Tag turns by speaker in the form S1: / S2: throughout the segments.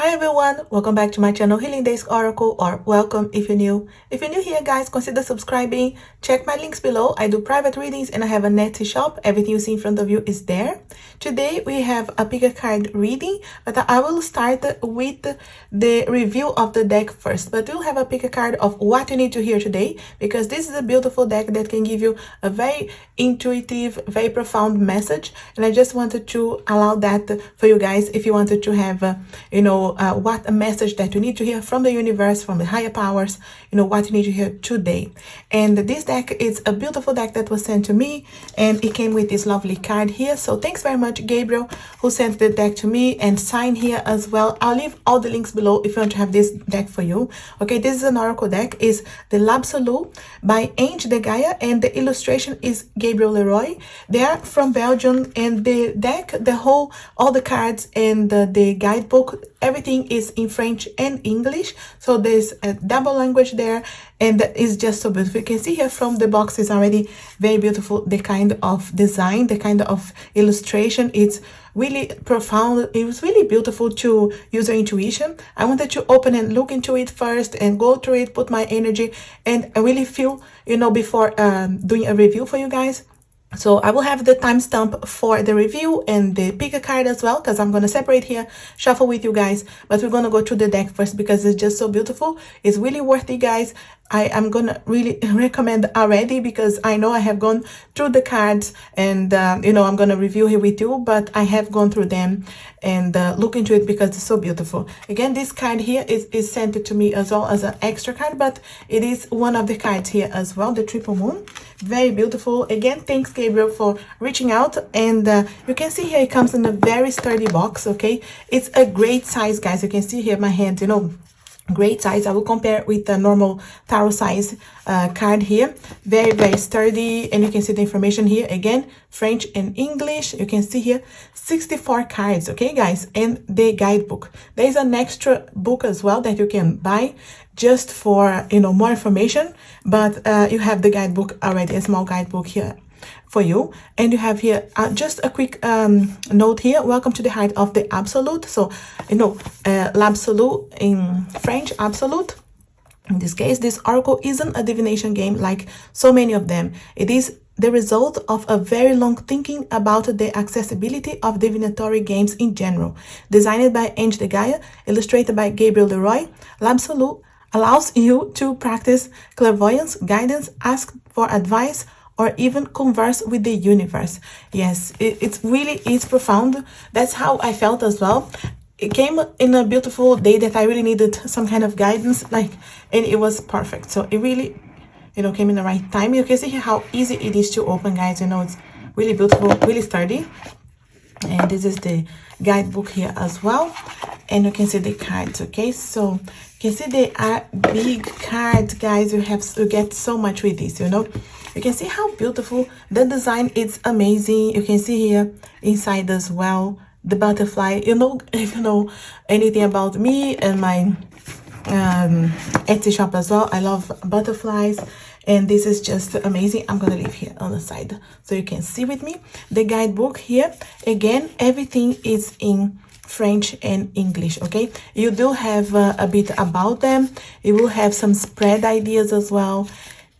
S1: Hi everyone, welcome back to my channel Healing Days Oracle, or welcome if you're new. If you're new here guys, consider subscribing. Check my links below. I do private readings and I have a Etsy shop. Everything you see in front of you is there. Today we have a pick a card reading, but I will start with the review of the deck first. But we'll have a pick a card of what you need to hear today, because this is a beautiful deck that can give you a very intuitive, very profound message. And I just wanted to allow that for you guys if you wanted to have, what a message that you need to hear from the universe, from the higher powers, what you need to hear today. And this deck is a beautiful deck that was sent to me, and it came with this lovely card here. So thanks very much, Gabriel, who sent the deck to me and signed here as well. I'll leave all the links below if you want to have this deck for you. Okay, this is an oracle deck. Is the ABSOLU by Ange de Gaia, and the illustration is Gabriel Leroy. They are from Belgium, and the deck, all the cards and the guidebook, everything is in French and English, so there's a double language there, and it's just so beautiful. You can see here from the box is already very beautiful, the kind of design, the kind of illustration. It's really profound. It was really beautiful to use your intuition. I wanted to open and look into it first and go through it, put my energy, and I really feel, before doing a review for you guys. So I will have the timestamp for the review and the pick a card as well, because I'm going to separate here, shuffle with you guys. But we're going to go to the deck first because it's just so beautiful. It's really worth it, guys. I am going to really recommend already, because I know I have gone through the cards and, I'm going to review here with you, but I have gone through them and look into it because it's so beautiful. Again, this card here is sent to me as well as an extra card, but it is one of the cards here as well, the triple moon. Very beautiful. Again, thanks Gabriel for reaching out. And you can see here it comes in a very sturdy box. Okay, it's a great size, guys. You can see here my hand, great size. I will compare with the normal tarot size card here. Very, very sturdy. And you can see the information here again, French and English. You can see here 64 cards. Okay, guys, and the guidebook. There's an extra book as well that you can buy just for more information, but you have the guidebook already, a small guidebook here for you. And you have here just a quick note here: welcome to the heart of the absolute. So l'absolu in French, absolute. In this case, this oracle isn't a divination game like so many of them. It is the result of a very long thinking about the accessibility of divinatory games in general. Designed by Ange de Gaia, illustrated by Gabriel Leroy, l'absolu allows you to practice clairvoyance, guidance, ask for advice, or even converse with the universe. Yes, it's profound. That's how I felt as well. It came in a beautiful day that I really needed some kind of guidance, and it was perfect. So it really, came in the right time. You can see here how easy it is to open, guys. It's really beautiful, really sturdy. And this is the guidebook here as well, and you can see the cards. Okay, so you can see they are big cards, guys. You get so much with this. You can see how beautiful the design is. Amazing. You can see here inside as well the butterfly. If you know anything about me and my Etsy shop as well, I love butterflies, and this is just amazing. I'm gonna leave here on the side so you can see with me the guidebook here. Again, everything is in French and English. Okay, you do have a bit about them. You will have some spread ideas as well,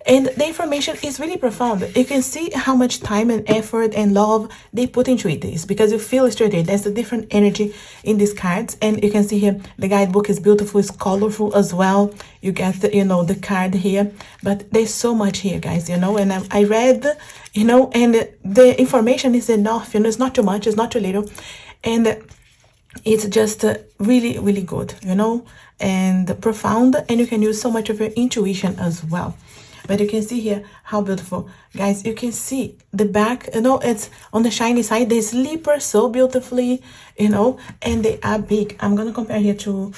S1: and the information is really profound. You can see how much time and effort and love they put into it. Is because you feel straight. There's a different energy in these cards, and you can see here the guidebook is beautiful, it's colorful as well. You get the card here, but there's so much here, guys. And I read, and the information is enough. It's not too much, it's not too little, and it's just really, really good, and profound, and you can use so much of your intuition as well. But you can see here how beautiful, guys. You can see the back, it's on the shiny side. They slipper so beautifully, and they are big. I'm gonna compare here to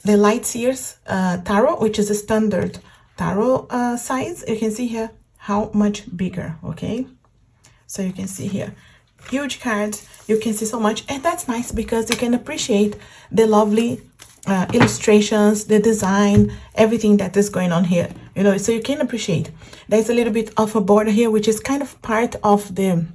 S1: the Light Seers tarot, which is a standard tarot size. You can see here how much bigger. Okay, so you can see here huge cards. You can see so much, and that's nice because you can appreciate the lovely illustrations, the design, everything that is going on here, so you can appreciate. There's a little bit of a border here, which is kind of part of the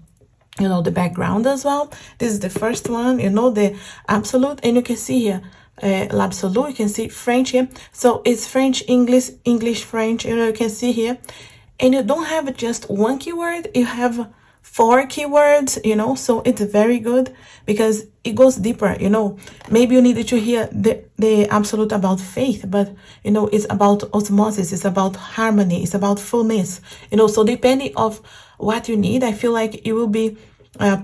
S1: the background as well. This is the first one, the absolute, and you can see here l'absolu. You can see French here. So it's French, English, English, French. You know, you can see here. And you don't have just one keyword. You have 4 keywords, you know, so it's very good because it goes deeper, you know. Maybe you needed to hear the absolute about faith, but, you know, it's about osmosis, it's about harmony, it's about fullness, you know. So depending of what you need, I feel like you will be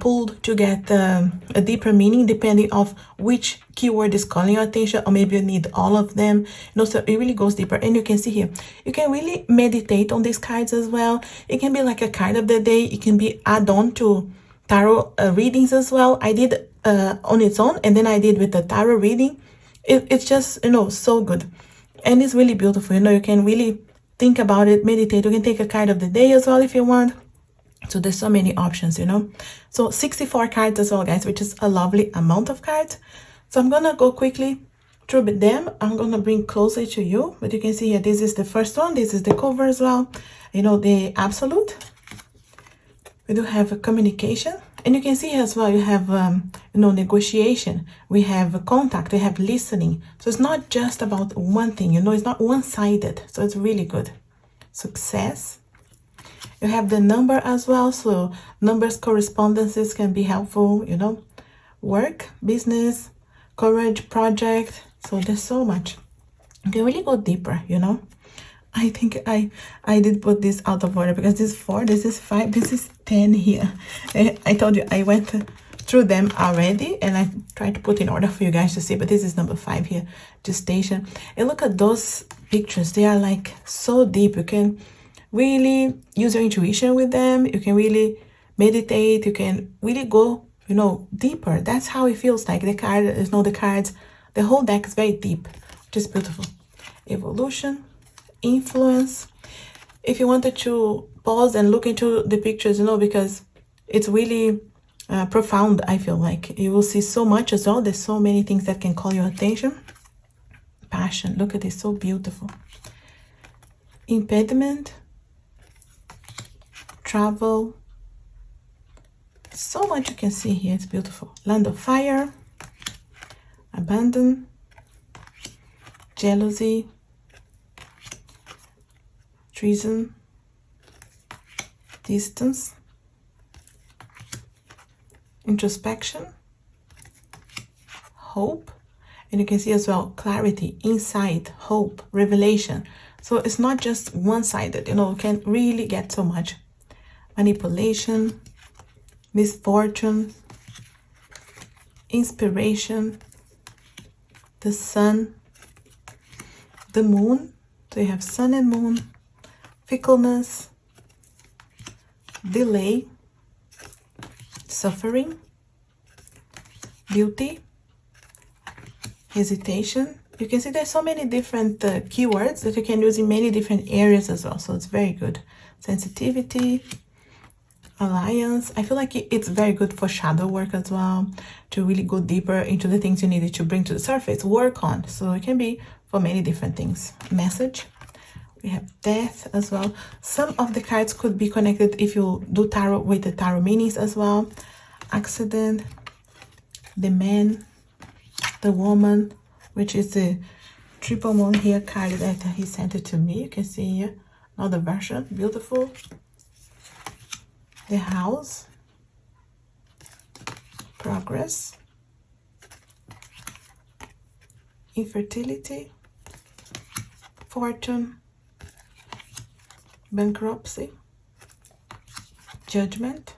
S1: pulled to get a deeper meaning depending of which keyword is calling your attention, or maybe you need all of them, you know. So it really goes deeper. And you can see here, you can really meditate on these cards as well. It can be like a card of the day. It can be add-on to tarot readings as well. I did on its own, and then I did with the tarot reading. It's just, you know, so good, and it's really beautiful. You know, you can really think about it, meditate. You can take a card of the day as well if you want. So there's so many options, you know. So 64 cards as well, guys, which is a lovely amount of cards. So I'm gonna go quickly through them. I'm gonna bring closer to you, but you can see here, this is the first one. This is the cover as well. You know, the absolute. We do have a communication, and you can see as well, you have you know, negotiation. We have a contact. We have listening. So it's not just about one thing, you know. It's not one-sided. So it's really good. Success. You have the number as well, so numbers correspondences can be helpful, you know. Work, business, courage, project. So there's so much. You can really go deeper, you know. I think I did put this out of order because this is 4, this is 5, this is 10 here. I told you I went through them already, and I tried to put in order for you guys to see, but this is number 5 here, gestation. And look at those pictures. They are like so deep. You can really use your intuition with them. You can really meditate. You can really go, you know, deeper. That's how it feels like. The card, you know, the cards, the whole deck is very deep, which is beautiful. Evolution, influence. If you wanted to pause and look into the pictures, you know, because it's really profound, I feel like. You will see so much as well. There's so many things that can call your attention. Passion. Look at this, so beautiful. Impediment. Travel. So much you can see here. It's beautiful. Land of fire. Abandon. Jealousy. Treason. Distance. Introspection. Hope. And you can see as well clarity, insight, hope, revelation. So it's not just one-sided, you know. You can really get so much. Manipulation, misfortune, inspiration, the sun, the moon. So you have sun and moon, fickleness, delay, suffering, beauty, hesitation. You can see there's so many different keywords that you can use in many different areas as well. So it's very good. Sensitivity, alliance. I feel like it's very good for shadow work as well, to really go deeper into the things you needed to bring to the surface, work on. So it can be for many different things. Message. We have death as well. Some of the cards could be connected if you do tarot with the tarot meanings as well. Accident, the man, the woman, which is the triple moon here card that he sent it to me. You can see here another version. Beautiful. The house, progress, infertility, fortune, bankruptcy, judgment,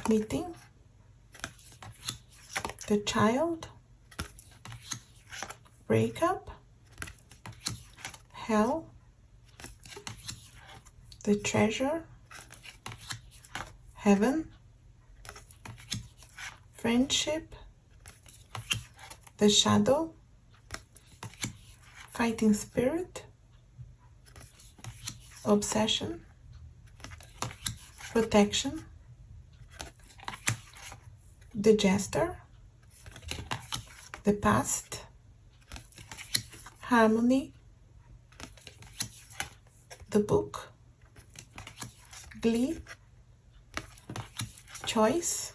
S1: meeting, the child, breakup, hell, the treasure, heaven, friendship, the shadow, fighting spirit, obsession, protection, the jester, the past, harmony, the book, glee, choice,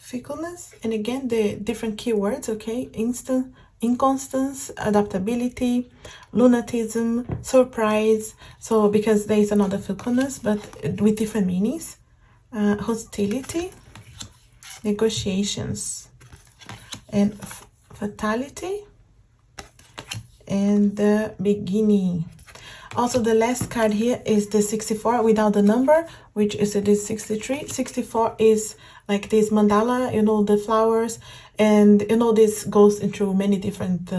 S1: fickleness, and again the different keywords, okay? Inconstance, adaptability, lunatism, surprise. So because there is another fickleness but with different meanings. Hostility, negotiations, and fatality, and the beginning. Also, the last card here is the 64 without the number, which is it is 63. 64 is like this mandala, you know, the flowers, and you know this goes into many different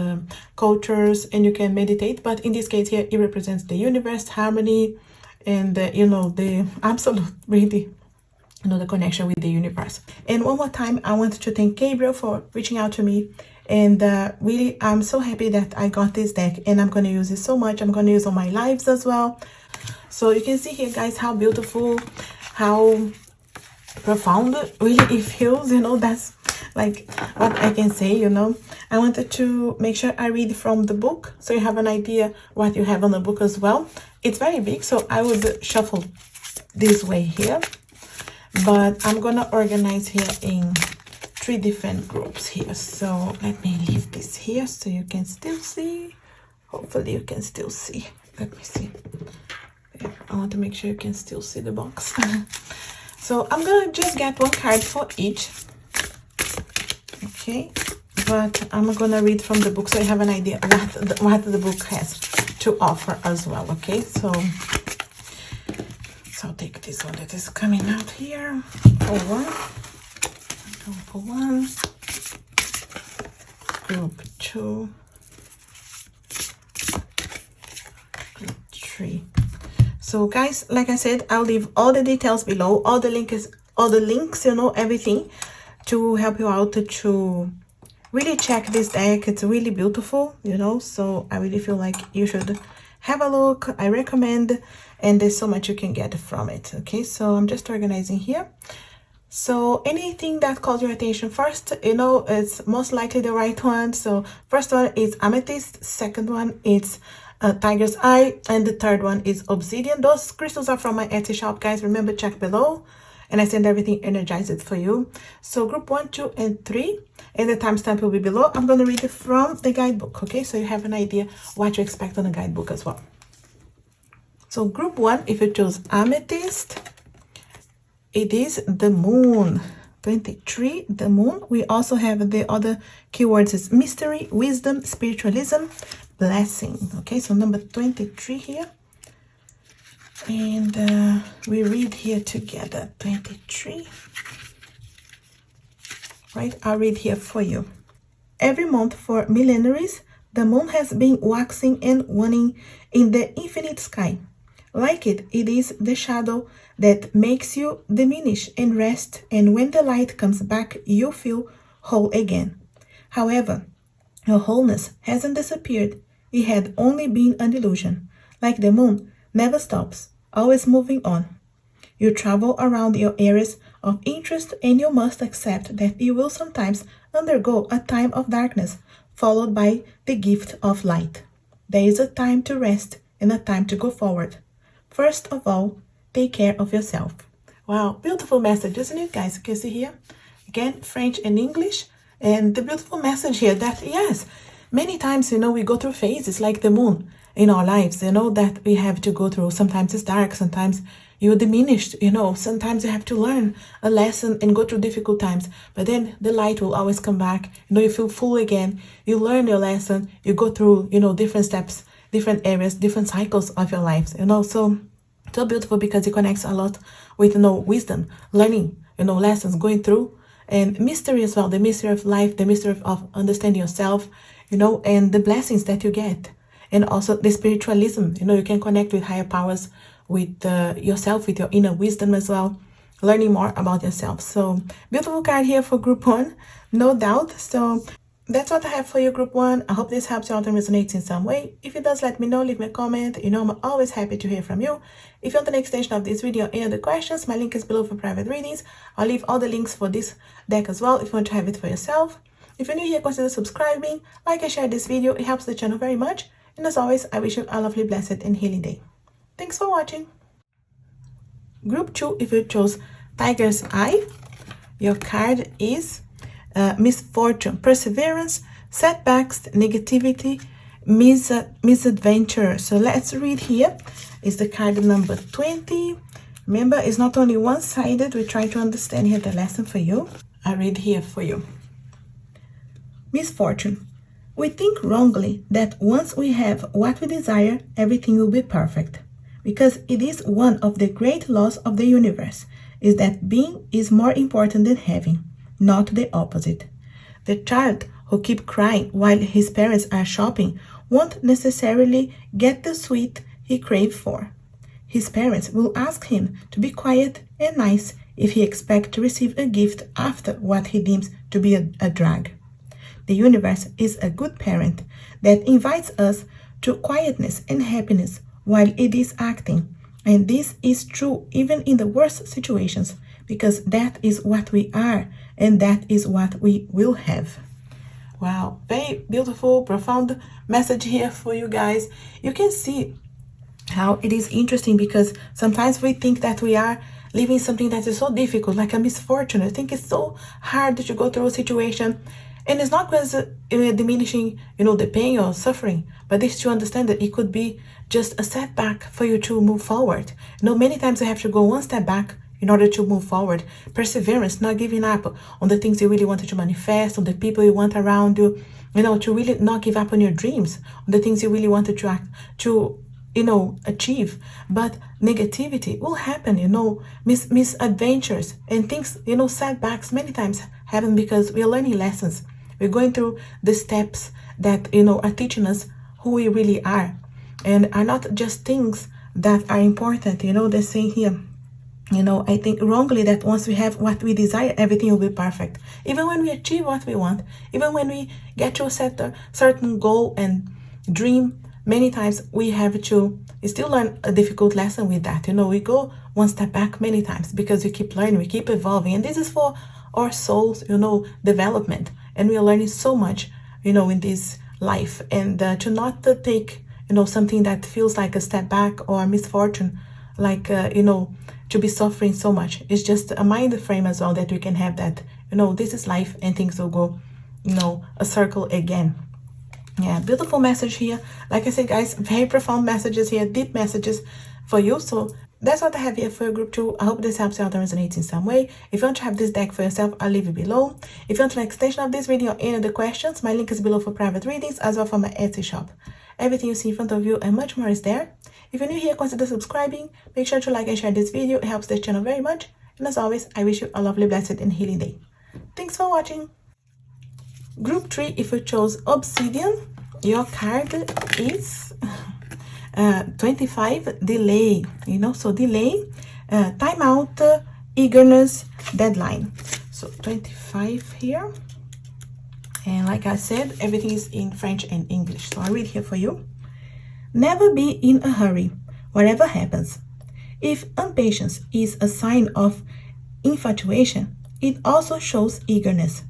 S1: cultures, and you can meditate. But in this case here, it represents the universe, harmony, and you know, the absolute, really, you know, the connection with the universe. And one more time, I want to thank Gabriel for reaching out to me. And really, I'm so happy that I got this deck, and I'm going to use it so much. I'm going to use on my lives as well. So you can see here, guys, how beautiful, how profound really it feels, you know. That's like what I can say, you know. I wanted to make sure I read from the book, so you have an idea what you have on the book as well. It's very big, so I would shuffle this way here, but I'm gonna organize here in 3 different groups here. So let me leave this here so you can still see. Hopefully you can still see. Let me see. Yeah, I want to make sure you can still see the box. So I'm gonna just get 1 card for each, okay? But I'm gonna read from the book so you have an idea what the book has to offer as well, okay? So I'll take this one that is coming out here for 1. For 1, group 2, group 3. So guys, like I said, I'll leave all the details below, all the links, you know, everything to help you out to really check this deck. It's really beautiful, you know, so I really feel like you should have a look. I recommend, and there's so much you can get from it. Okay, so I'm just organizing here. So anything that calls your attention first, you know, it's most likely the right one. So first one is amethyst, second one is tiger's eye, and the third one is obsidian. Those crystals are from my Etsy shop, guys. Remember, check below, and I send everything energized for you. So group 1, 2, and 3, and the timestamp will be below. I'm going to read it from the guidebook, okay, so you have an idea what to expect on the guidebook as well. So group 1, if you choose amethyst, it is the moon. 23, the moon. We also have the other keywords is mystery, wisdom, spiritualism, blessing. Okay, so number 23 here, and we read here together 23, right? I'll read here for you. Every month for millenaries, the moon has been waxing and waning in the infinite sky. Like it is the shadow that makes you diminish and rest, and when the light comes back, you feel whole again. However, your wholeness hasn't disappeared. It had only been an illusion. Like the moon, never stops, always moving on. You travel around your areas of interest, and you must accept that you will sometimes undergo a time of darkness, followed by the gift of light. There is a time to rest and a time to go forward. First of all, take care of yourself. Wow, beautiful message, isn't it, guys? You can see here, again, French and English, and the beautiful message here that, yes, many times, you know, we go through phases like the moon in our lives, you know, that we have to go through. Sometimes it's dark, sometimes you're diminished, you know, sometimes you have to learn a lesson and go through difficult times, but then the light will always come back. You know, you feel full again, you learn your lesson, you go through, you know, different steps, different areas, different cycles of your lives, you know. So beautiful because it connects a lot with, you know, wisdom, learning, you know, lessons, going through, and mystery as well, the mystery of life, the mystery of understanding yourself, you know, and the blessings that you get, and also the spiritualism, you know, you can connect with higher powers, with yourself, with your inner wisdom as well, learning more about yourself. So beautiful card here for group 1, no doubt. So that's what I have for you, group 1. I hope this helps you out and resonates in some way. If it does, let me know, leave me a comment. You know, I'm always happy to hear from you. If you want an extension of this video or any other questions, my link is below for private readings. I'll leave all the links for this deck as well if you want to have it for yourself. If you're new here, consider subscribing, like and share this video. It helps the channel very much. And as always, I wish you a lovely, blessed, and healing day. Thanks for watching. Group 2, if you chose Tiger's Eye, Your card is misfortune, perseverance, setbacks, negativity, misadventure. So let's read here. Is the card number 20. Remember, it's not only one-sided. We try to understand here the lesson for you. I read here for you. Misfortune. We think wrongly that once we have what we desire, everything will be perfect. Because it is one of the great laws of the universe, is that being is more important than having, not the opposite. The child who keeps crying while his parents are shopping won't necessarily get the sweet he craves for. His parents will ask him to be quiet and nice if he expects to receive a gift after what he deems to be a drag. The universe is a good parent that invites us to quietness and happiness while it is acting. And this is true even in the worst situations, because that is what we are and that is what we will have. Wow, very beautiful, profound message here for you guys. You can see how it is interesting, because sometimes we think that we are living something that is so difficult, like a misfortune. I think it's so hard to go through a situation, and it's not because diminishing, the pain or suffering, but it's to understand that it could be just a setback for you to move forward. Many times you have to go one step back in order to move forward. Perseverance, not giving up on the things you really wanted to manifest, on the people you want around you, to really not give up on your dreams, on the things you really wanted to achieve. But negativity will happen, misadventures and things, setbacks many times happen because we are learning lessons. We're going through the steps that, are teaching us who we really are, and are not just things that are important. They're saying here, I think wrongly that once we have what we desire, everything will be perfect. Even when we achieve what we want, even when we get to a certain goal and dream, many times we have to still learn a difficult lesson with that. We go one step back many times because we keep learning, we keep evolving. And this is for our souls, development. And we are learning so much, in this life. And to not take, something that feels like a step back or a misfortune, like, to be suffering so much. It's just a mind frame as well that we can have that, this is life and things will go, a circle again. Yeah, beautiful message here. Like I said, guys, very profound messages here, deep messages for you. So that's what I have here for your group 2. I hope this helps you out and resonates in some way. If you want to have this deck for yourself, I'll leave it below. If you want an extension of this video or any other questions, my link is below for private readings as well for my Etsy shop. Everything you see in front of you and much more is there. If you're new here, consider subscribing. Make sure to like and share this video. It helps this channel very much. And as always, I wish you a lovely, blessed, and healing day. Thanks for watching. Group 3, if you chose Obsidian, your card is 25, delay. So delay, time out, eagerness, deadline. So 25 here. And like I said, everything is in French and English. So I'll read here for you. Never be in a hurry, whatever happens. If impatience is a sign of infatuation, it also shows eagerness.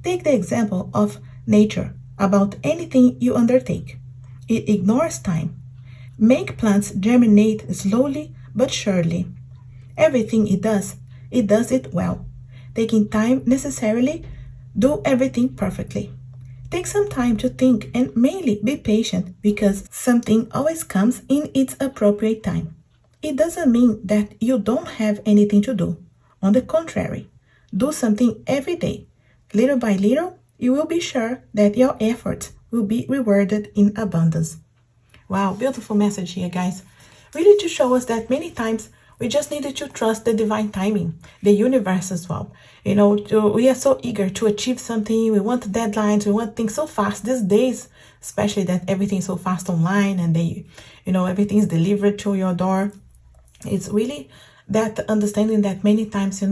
S1: Take the example of nature. About anything you undertake, it ignores time. Make plants germinate slowly but surely. Everything it does it well. Taking time necessarily, do everything perfectly. Take some time to think and mainly be patient, because something always comes in its appropriate time. It doesn't mean that you don't have anything to do. On the contrary, do something every day. Little by little, you will be sure that your efforts will be rewarded in abundance. Wow, beautiful message here, guys. Really to show us that many times we just needed to trust the divine timing, the universe as well. We are so eager to achieve something. We want deadlines. We want things so fast these days, especially that everything is so fast online and everything is delivered to your door. It's really that understanding that many times,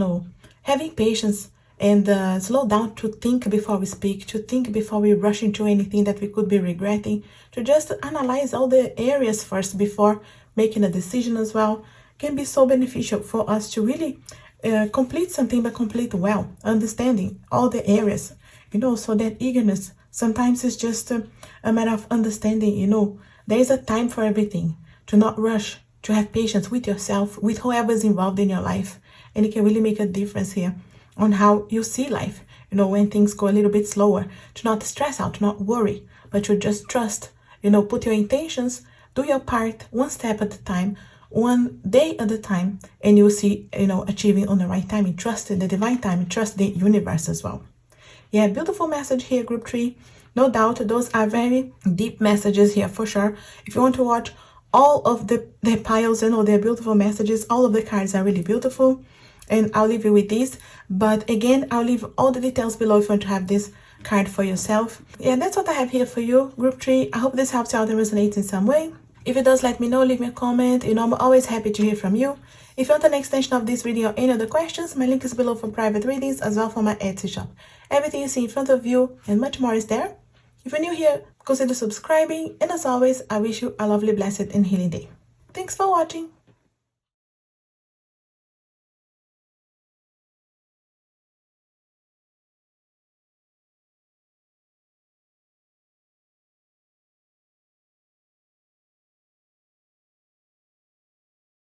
S1: having patience and slow down to think before we speak, to think before we rush into anything that we could be regretting, to just analyze all the areas first before making a decision as well, can be so beneficial for us to really complete something, but complete well, understanding all the areas, so that eagerness sometimes is just a matter of understanding, there is a time for everything, to not rush, to have patience with yourself, with whoever is involved in your life, and it can really make a difference here. on how you see life. You know, when things go a little bit slower, to not stress out, to not worry, but to just trust, you know, put your intentions, do your part one step at a time, one day at a time, and you'll see, you know, achieving on the right time. And trust in the divine time, and trust the universe as well. Yeah, beautiful message here, group 3. No doubt, those are very deep messages here for sure. If you want to watch all of the piles, you know, they're beautiful messages. All of the cards are really beautiful. And I'll leave you with these. But again, I'll leave all the details below if you want to have this card for yourself. Yeah, that's what I have here for you, group 3. I hope this helps you out and resonates in some way. If it does, let me know, leave me a comment. You know, I'm always happy to hear from you. If you want an extension of this video or any other questions, my link is below for private readings as well for my Etsy shop. Everything you see in front of you and much more is there. If you're new here, consider subscribing. And as always, I wish you a lovely, blessed and healing day. Thanks for watching.